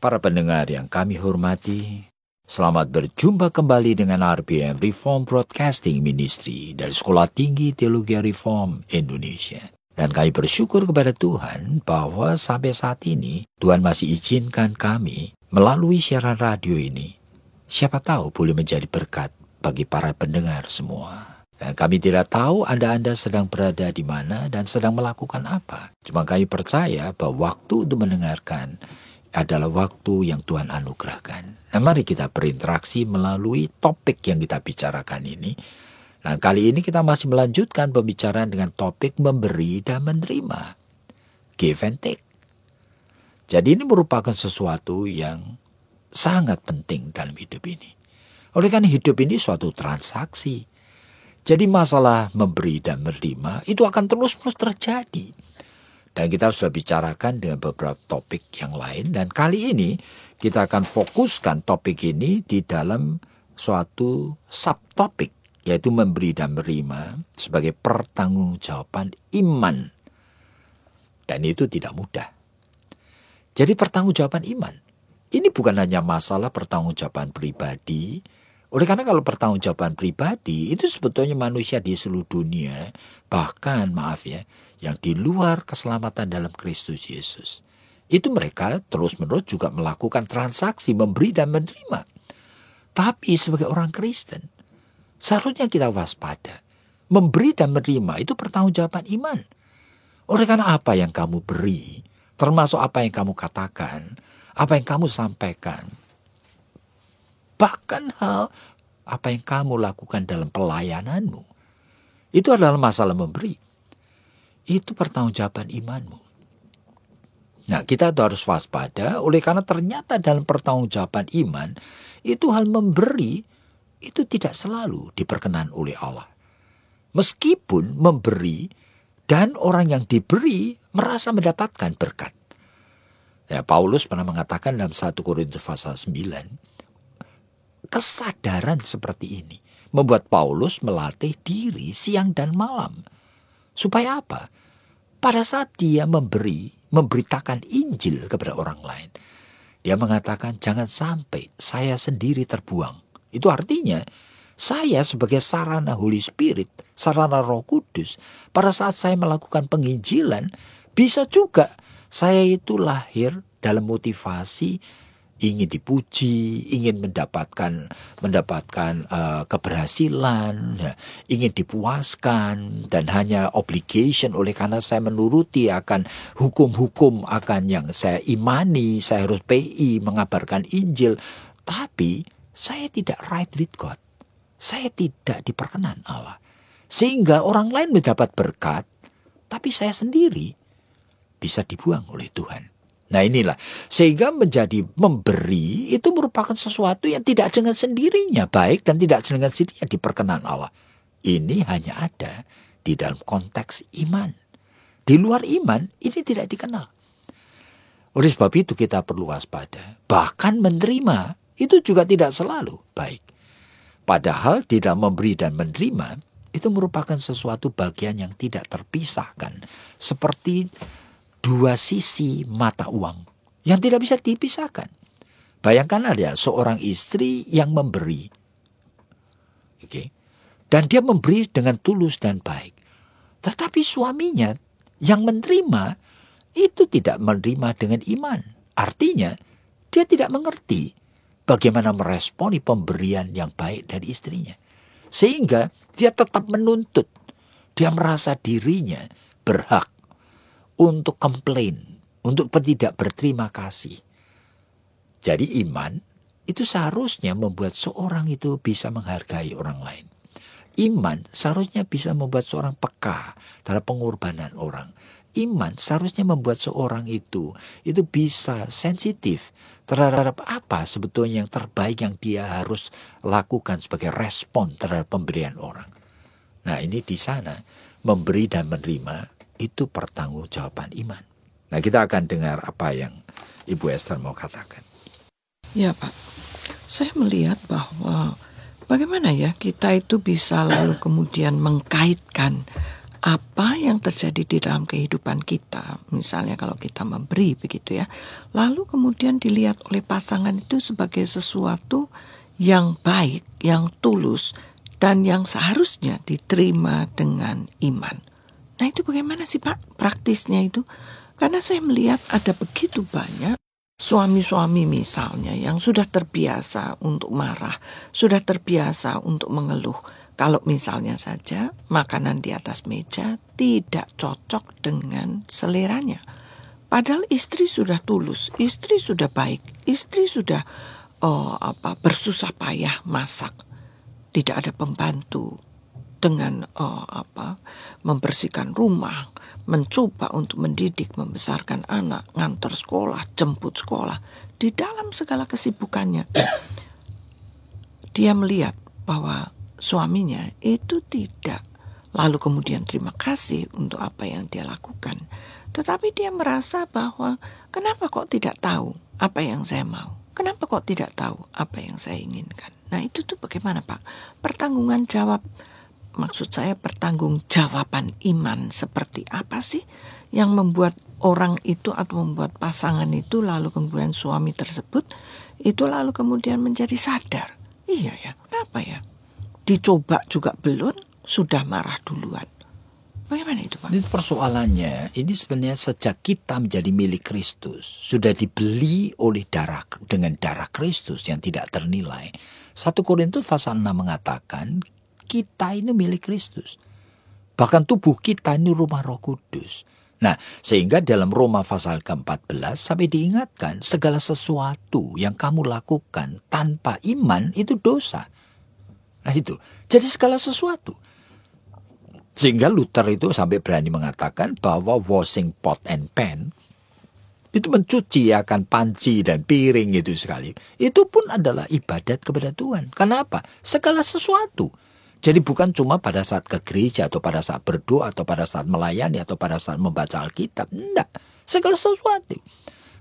Para pendengar yang kami hormati, selamat berjumpa kembali dengan RPM Reform Broadcasting Ministry dari Sekolah Tinggi Teologi Reform Indonesia. Dan kami bersyukur kepada Tuhan bahwa sampai saat ini Tuhan masih izinkan kami melalui siaran radio ini. Siapa tahu boleh menjadi berkat bagi para pendengar semua. Dan kami tidak tahu Anda sedang berada di mana dan sedang melakukan apa. Cuma kami percaya bahwa waktu untuk mendengarkan adalah waktu yang Tuhan anugerahkan. Nah, mari kita berinteraksi melalui topik yang kita bicarakan ini. Nah, kali ini kita masih melanjutkan pembicaraan dengan topik memberi dan menerima. Give and take. Jadi ini merupakan sesuatu yang sangat penting dalam hidup ini. Oleh karena hidup ini suatu transaksi. Jadi masalah memberi dan menerima itu akan terus-menerus terjadi. Dan kita sudah bicarakan dengan beberapa topik yang lain. Dan kali ini kita akan fokuskan topik ini di dalam suatu subtopik. Yaitu memberi dan menerima sebagai pertanggungjawaban iman. Dan itu tidak mudah. Jadi pertanggungjawaban iman. Ini bukan hanya masalah pertanggungjawaban pribadi. Oleh karena kalau pertanggungjawaban pribadi itu sebetulnya manusia di seluruh dunia, bahkan yang di luar keselamatan dalam Kristus Yesus, itu mereka terus-menerus juga melakukan transaksi memberi dan menerima. Tapi sebagai orang Kristen, seharusnya kita waspada. Memberi dan menerima itu pertanggungjawaban iman. Oleh karena apa yang kamu beri, termasuk apa yang kamu katakan, apa yang kamu sampaikan, bahkan hal apa yang kamu lakukan dalam pelayananmu, itu adalah masalah memberi. Itu pertanggungjawaban imanmu. Nah, kita harus waspada oleh karena ternyata dalam pertanggungjawaban iman, itu hal memberi itu tidak selalu diperkenan oleh Allah. Meskipun memberi dan orang yang diberi merasa mendapatkan berkat. Ya, Paulus pernah mengatakan dalam 1 Korintus pasal 9, kesadaran seperti ini membuat Paulus melatih diri siang dan malam. Supaya apa? Pada saat dia memberitakan Injil kepada orang lain, dia mengatakan jangan sampai saya sendiri terbuang. Itu artinya saya sebagai sarana Holy Spirit, sarana Roh Kudus, pada saat saya melakukan penginjilan, bisa juga saya itu lahir dalam motivasi ingin dipuji, ingin mendapatkan keberhasilan, ingin dipuaskan, dan hanya obligation oleh karena saya menuruti akan hukum-hukum akan yang saya imani, saya harus PI, mengabarkan Injil. Tapi saya tidak right with God. Saya tidak diperkenan Allah. Sehingga orang lain mendapat berkat, tapi saya sendiri bisa dibuang oleh Tuhan. Nah inilah, sehingga menjadi memberi itu merupakan sesuatu yang tidak dengan sendirinya baik dan tidak dengan sendirinya diperkenan Allah. Ini hanya ada di dalam konteks iman. Di luar iman ini tidak dikenal. Oleh sebab itu kita perlu waspada. Bahkan menerima itu juga tidak selalu baik. Padahal di dalam memberi dan menerima itu merupakan sesuatu bagian yang tidak terpisahkan. Seperti dua sisi mata uang yang tidak bisa dipisahkan. Bayangkan ada seorang istri yang memberi. Dan dia memberi dengan tulus dan baik. Tetapi suaminya yang menerima itu tidak menerima dengan iman. Artinya dia tidak mengerti bagaimana meresponi pemberian yang baik dari istrinya. Sehingga dia tetap menuntut. Dia merasa dirinya berhak untuk komplain, untuk tidak berterima kasih. Jadi iman itu seharusnya membuat seorang itu bisa menghargai orang lain. Iman seharusnya bisa membuat seorang peka terhadap pengorbanan orang. iman seharusnya membuat seorang itu bisa sensitif terhadap apa sebetulnya yang terbaik yang dia harus lakukan sebagai respon terhadap pemberian orang. Nah, ini di sana memberi dan menerima itu pertanggungjawaban iman. Nah, kita akan dengar apa yang Ibu Esther mau katakan. Ya Pak, saya melihat bahwa bagaimana ya kita itu bisa lalu kemudian mengkaitkan apa yang terjadi di dalam kehidupan kita, misalnya kalau kita memberi begitu ya, lalu kemudian dilihat oleh pasangan itu sebagai sesuatu yang baik, yang tulus, dan yang seharusnya diterima dengan iman. Nah itu bagaimana sih Pak praktisnya itu? Karena saya melihat ada begitu banyak suami-suami misalnya yang sudah terbiasa untuk marah, sudah terbiasa untuk mengeluh. Kalau misalnya saja makanan di atas meja tidak cocok dengan seleranya. Padahal istri sudah tulus, istri sudah baik, istri sudah bersusah payah masak. Tidak ada pembantu dengan membersihkan rumah, mencoba untuk mendidik, membesarkan anak, ngantar sekolah, jemput sekolah. Di dalam segala kesibukannya, dia melihat bahwa suaminya itu tidak lalu kemudian terima kasih untuk apa yang dia lakukan. Tetapi dia merasa bahwa kenapa kok tidak tahu apa yang saya mau? Kenapa kok tidak tahu apa yang saya inginkan? Nah itu tuh bagaimana Pak? Maksud saya pertanggungjawaban iman seperti apa sih yang membuat orang itu atau membuat pasangan itu lalu kemudian suami tersebut itu lalu kemudian menjadi sadar. Iya ya, kenapa ya? Dicoba juga belum, sudah marah duluan. Bagaimana itu Pak? Ini persoalannya, ini sebenarnya sejak kita menjadi milik Kristus, sudah dibeli oleh dengan darah Kristus yang tidak ternilai. 1 Korintus pasal 6 mengatakan, kita ini milik Kristus. Bahkan tubuh kita ini rumah Roh Kudus. Nah, sehingga dalam Roma pasal ke-14 sampai diingatkan, segala sesuatu yang kamu lakukan tanpa iman itu dosa. Nah itu, jadi segala sesuatu. Sehingga Luther itu sampai berani mengatakan bahwa washing pot and pan, itu mencuci akan panci dan piring itu sekali. Itu pun adalah ibadat kepada Tuhan. Kenapa? Segala sesuatu. Jadi bukan cuma pada saat ke gereja atau pada saat berdoa atau pada saat melayani atau pada saat membaca Alkitab. Enggak, segala sesuatu.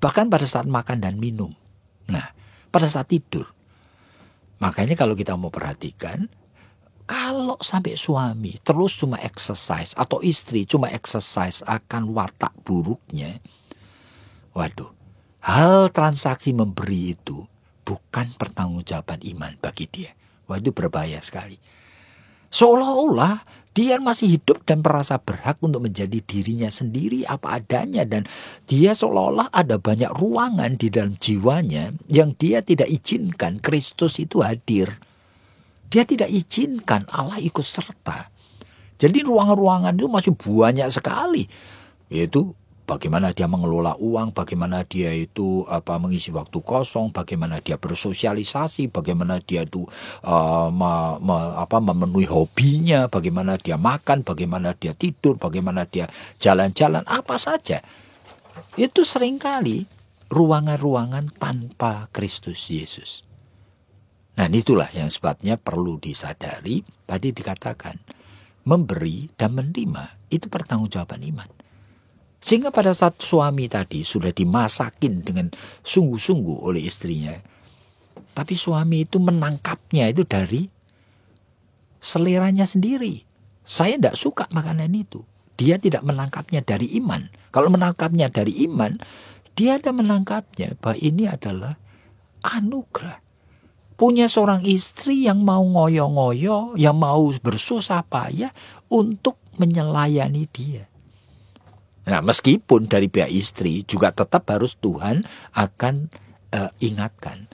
Bahkan pada saat makan dan minum. Nah, pada saat tidur. Makanya kalau kita mau perhatikan, kalau sampai suami terus cuma exercise atau istri cuma exercise akan watak buruknya, waduh, hal transaksi memberi itu bukan pertanggungjawaban iman bagi dia. Waduh, berbahaya sekali. Seolah-olah dia masih hidup dan merasa berhak untuk menjadi dirinya sendiri apa adanya. Dan dia seolah-olah ada banyak ruangan di dalam jiwanya yang dia tidak izinkan Kristus itu hadir. Dia tidak izinkan Allah ikut serta. Jadi ruangan-ruangan itu masih banyak sekali. Yaitu bagaimana dia mengelola uang, bagaimana dia itu mengisi waktu kosong, bagaimana dia bersosialisasi, bagaimana dia itu memenuhi hobinya, bagaimana dia makan, bagaimana dia tidur, bagaimana dia jalan-jalan, apa saja. Itu seringkali ruangan-ruangan tanpa Kristus Yesus. Nah, itulah yang sebabnya perlu disadari, tadi dikatakan, memberi dan menerima itu pertanggungjawaban iman. Sehingga pada saat suami tadi sudah dimasakin dengan sungguh-sungguh oleh istrinya, tapi suami itu menangkapnya itu dari seleranya sendiri. Saya tidak suka makanan itu. Dia tidak menangkapnya dari iman. Kalau menangkapnya dari iman, dia ada menangkapnya bahwa ini adalah anugerah. Punya seorang istri yang mau ngoyo-ngoyo, yang mau bersusah payah untuk menyelani dia. Nah, meskipun dari pihak istri juga tetap harus Tuhan akan ingatkan.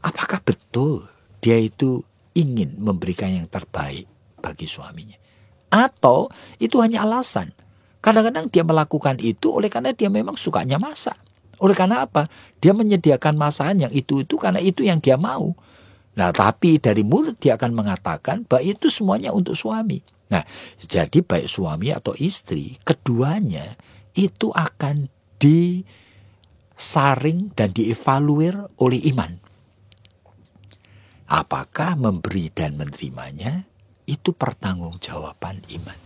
Apakah betul dia itu ingin memberikan yang terbaik bagi suaminya? Atau itu hanya alasan? Kadang-kadang dia melakukan itu oleh karena dia memang sukanya masak. Oleh karena apa? Dia menyediakan masakan yang itu karena itu yang dia mau. Nah, tapi dari mulut dia akan mengatakan bahwa itu semuanya untuk suami. Nah, jadi baik suami atau istri, keduanya itu akan disaring dan dievaluir oleh iman. Apakah memberi dan menerimanya itu pertanggungjawaban iman.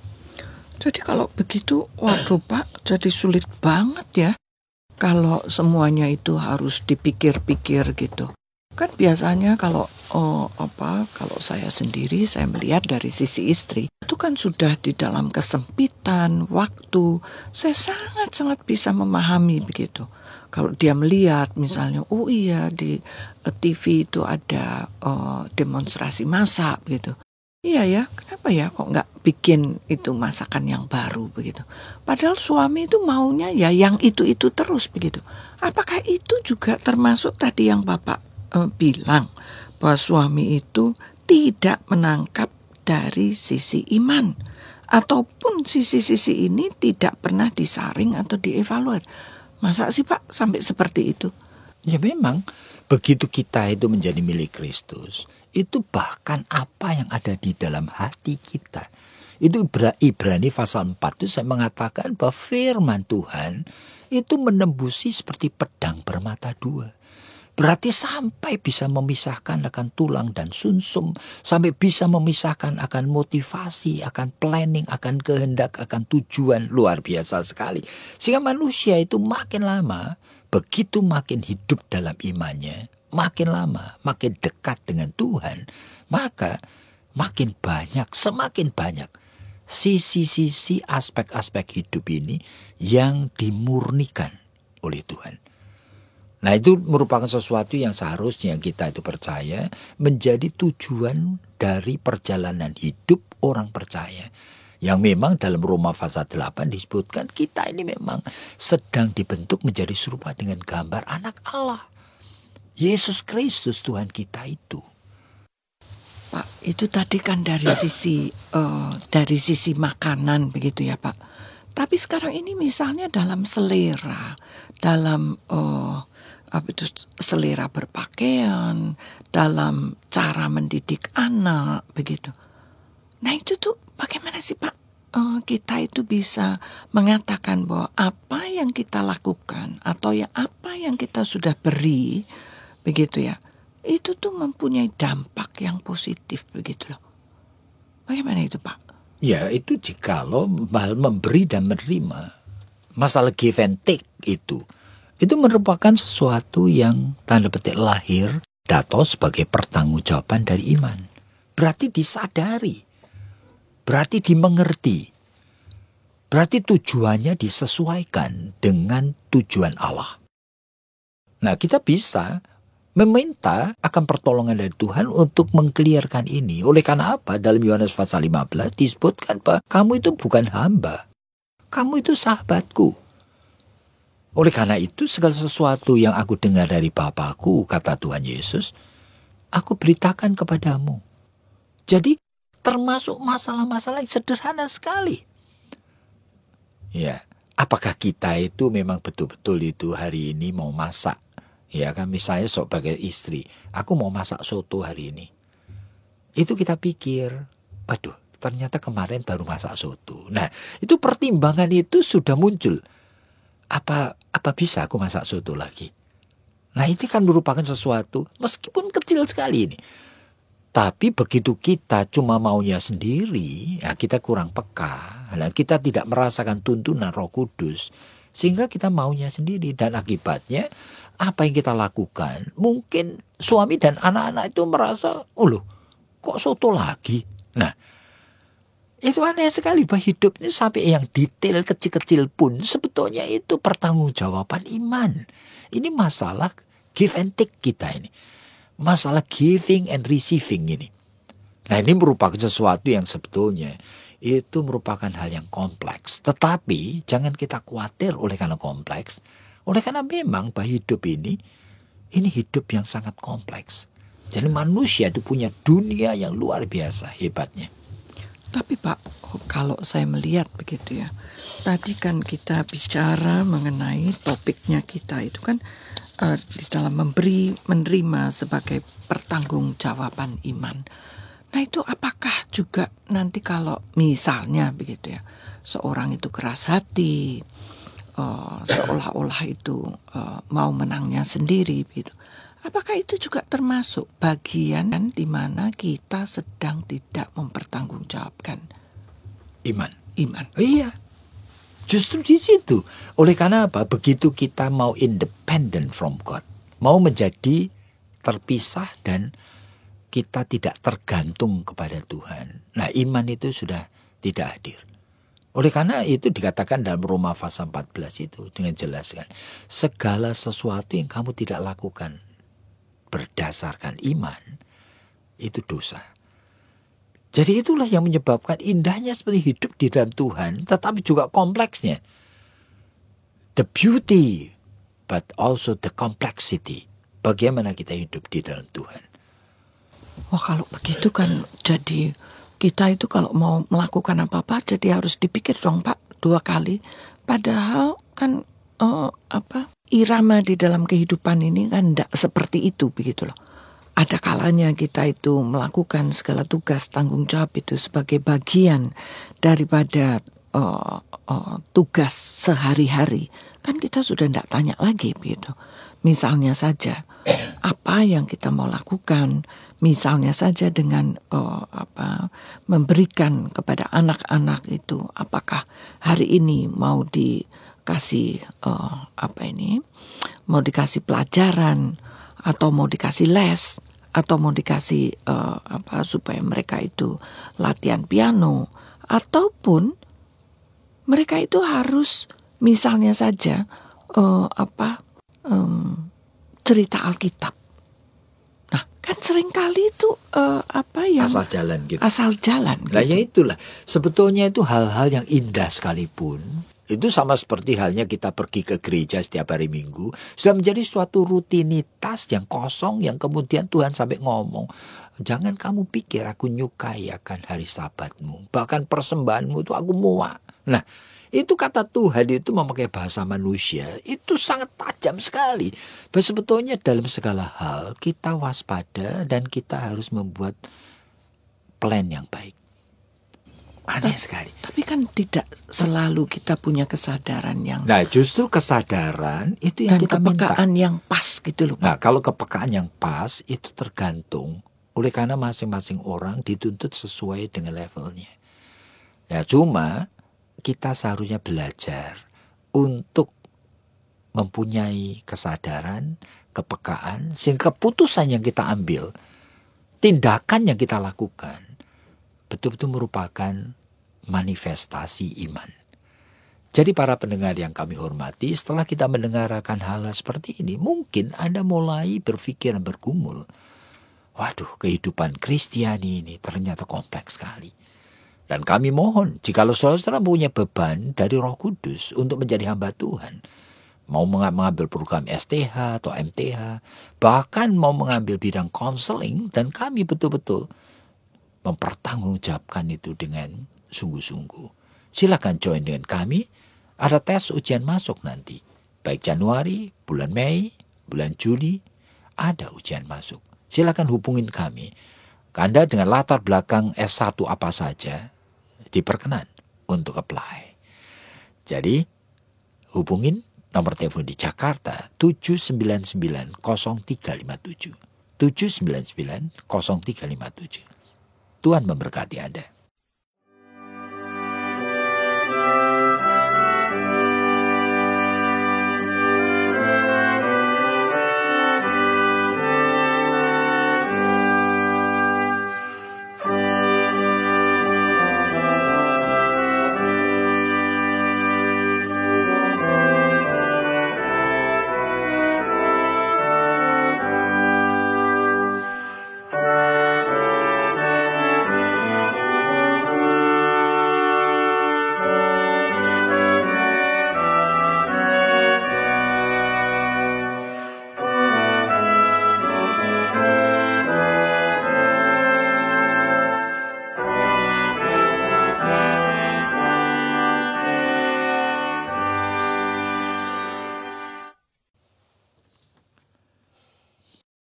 Jadi kalau begitu, waduh Pak, jadi sulit banget ya. Kalau semuanya itu harus dipikir-pikir gitu. Kan biasanya kalau kalau saya sendiri, saya melihat dari sisi istri, itu kan sudah di dalam kesempitan waktu. Saya sangat-sangat bisa memahami begitu. Kalau dia melihat misalnya, oh iya di TV itu ada demonstrasi masak gitu. Iya ya, kenapa ya kok nggak bikin itu masakan yang baru begitu. Padahal suami itu maunya ya yang itu terus begitu. Apakah itu juga termasuk tadi yang Bapak bilang bahwa suami itu tidak menangkap dari sisi iman, ataupun sisi-sisi ini tidak pernah disaring atau dievaluasi? Masa sih Pak sampai seperti itu? Ya memang, begitu kita itu menjadi milik Kristus, itu bahkan apa yang ada di dalam hati kita. Itu Ibrani pasal 4 itu saya mengatakan bahwa firman Tuhan itu menembusi seperti pedang bermata dua. Berarti sampai bisa memisahkan akan tulang dan sumsum, sampai bisa memisahkan akan motivasi, akan planning, akan kehendak, akan tujuan. Luar biasa sekali. Sehingga manusia itu makin lama, begitu makin hidup dalam imannya, makin lama, makin dekat dengan Tuhan, maka makin banyak, semakin banyak sisi-sisi aspek-aspek hidup ini yang dimurnikan oleh Tuhan. Nah, itu merupakan sesuatu yang seharusnya kita itu percaya menjadi tujuan dari perjalanan hidup orang percaya. Yang memang dalam Roma pasal 8 disebutkan kita ini memang sedang dibentuk menjadi serupa dengan gambar anak Allah. Yesus Kristus Tuhan kita itu. Pak, itu tadi kan dari sisi makanan begitu ya Pak. Tapi sekarang ini misalnya dalam selera, dalam selera berpakaian, dalam cara mendidik anak begitu. Nah itu tuh bagaimana sih Pak? Kita itu bisa mengatakan bahwa apa yang kita lakukan atau ya apa yang kita sudah beri begitu ya, itu tuh mempunyai dampak yang positif begitu loh. Bagaimana itu Pak? Ya, itu jikalau memberi dan menerima, masalah give and take itu merupakan sesuatu yang tanda petik lahir atau sebagai pertanggungjawaban dari iman. Berarti disadari, berarti dimengerti, berarti tujuannya disesuaikan dengan tujuan Allah. Nah, kita bisa meminta akan pertolongan dari Tuhan untuk mengkelirkan ini. Oleh karena apa? Dalam Yohanes pasal 15 disebutkan bahwa kamu itu bukan hamba, kamu itu sahabatku. Oleh karena itu segala sesuatu yang aku dengar dari Bapakku, kata Tuhan Yesus, aku beritakan kepadamu. Jadi termasuk masalah-masalah yang sederhana sekali. Ya, apakah kita itu memang betul-betul itu hari ini mau masak? Ya kan, misalnya sebagai istri, aku mau masak soto hari ini. Itu kita pikir, waduh, ternyata kemarin baru masak soto. Nah, itu pertimbangan itu sudah muncul. Apa bisa aku masak soto lagi? Nah, ini kan merupakan sesuatu meskipun kecil sekali ini. Tapi begitu kita cuma maunya sendiri, ya kita kurang peka. Nah, kita tidak merasakan tuntunan Roh Kudus, sehingga kita maunya sendiri. Dan akibatnya apa yang kita lakukan, mungkin suami dan anak-anak itu merasa, oh loh, kok soto lagi? Nah, itu aneh sekali bahwa hidup ini sampai yang detail kecil-kecil pun sebetulnya itu pertanggungjawaban iman. Ini masalah give and take kita ini. Masalah giving and receiving ini. Nah, ini merupakan sesuatu yang sebetulnya itu merupakan hal yang kompleks. Tetapi jangan kita khawatir oleh karena kompleks. Oleh karena memang bahwa hidup ini hidup yang sangat kompleks. Jadi manusia itu punya dunia yang luar biasa hebatnya. Tapi Pak, kalau saya melihat begitu ya, tadi kan kita bicara mengenai topiknya kita itu kan di dalam memberi, menerima sebagai pertanggungjawaban iman. Nah itu apakah juga nanti kalau misalnya begitu ya, seorang itu keras hati, seolah-olah itu mau menangnya sendiri gitu. Apakah itu juga termasuk bagian di mana kita sedang tidak mempertanggungjawabkan Iman. iman? Iya. Justru di situ. Oleh karena apa? Begitu kita mau independent from God, mau menjadi terpisah dan kita tidak tergantung kepada Tuhan. Nah, iman itu sudah tidak hadir. Oleh karena itu dikatakan dalam Roma pasal 14 itu dengan jelas kan, segala sesuatu yang kamu tidak lakukan berdasarkan iman itu dosa. Jadi itulah yang menyebabkan indahnya seperti hidup di dalam Tuhan, tetapi juga kompleksnya. The beauty, but also the complexity. Bagaimana kita hidup di dalam Tuhan. Wah, kalau begitu kan jadi kita itu kalau mau melakukan apa-apa jadi harus dipikir dong Pak 2 kali. Padahal kan irama di dalam kehidupan ini kan tidak seperti itu begitu loh. Ada kalanya kita itu melakukan segala tugas tanggung jawab itu sebagai bagian daripada tugas sehari-hari. Kan kita sudah tidak tanya lagi begitu. Misalnya saja apa yang kita mau lakukan, misalnya saja dengan memberikan kepada anak-anak itu, apakah hari ini mau dikasih mau dikasih pelajaran atau mau dikasih les atau mau dikasih supaya mereka itu latihan piano, ataupun mereka itu harus misalnya saja cerita Alkitab. Nah, kan seringkali itu yang Asal jalan gitu. Asal jalan gitu. Nah ya itulah, sebetulnya itu hal-hal yang indah sekalipun, itu sama seperti halnya kita pergi ke gereja setiap hari Minggu, sudah menjadi suatu rutinitas yang kosong, yang kemudian Tuhan sampai ngomong, jangan kamu pikir aku nyukai akan hari sabatmu, bahkan persembahanmu itu aku muak. Nah, itu kata Tuhan itu memakai bahasa manusia, itu sangat tajam sekali. Bahwa sebetulnya dalam segala hal kita waspada dan kita harus membuat plan yang baik. Aneh sekali. Tapi kan tidak selalu kita punya kesadaran yang... Nah, justru kesadaran itu yang dan kita minta. kepekaan yang pas gitu loh. Nah, kalau kepekaan yang pas itu tergantung. Oleh karena masing-masing orang dituntut sesuai dengan levelnya. Ya, cuma kita seharusnya belajar untuk mempunyai kesadaran, kepekaan, sehingga keputusan yang kita ambil, tindakan yang kita lakukan, betul-betul merupakan manifestasi iman. Jadi para pendengar yang kami hormati, setelah kita mendengarkan hal-hal seperti ini, mungkin Anda mulai berpikir dan bergumul, waduh, kehidupan Kristiani ini ternyata kompleks sekali. Dan kami mohon, jikalau saudara punya beban dari Roh Kudus untuk menjadi hamba Tuhan, mau mengambil program STH atau MTH, bahkan mau mengambil bidang konseling, dan kami betul-betul mempertanggungjawabkan itu dengan sungguh-sungguh. Silakan join dengan kami. Ada tes ujian masuk nanti. Baik Januari, bulan Mei, bulan Juli, ada ujian masuk. Silakan hubungin kami. Anda dengan latar belakang S1 apa saja, diperkenan untuk apply. Jadi, hubungin nomor telepon di Jakarta 799-0357. 799-0357. Tuhan memberkati Anda.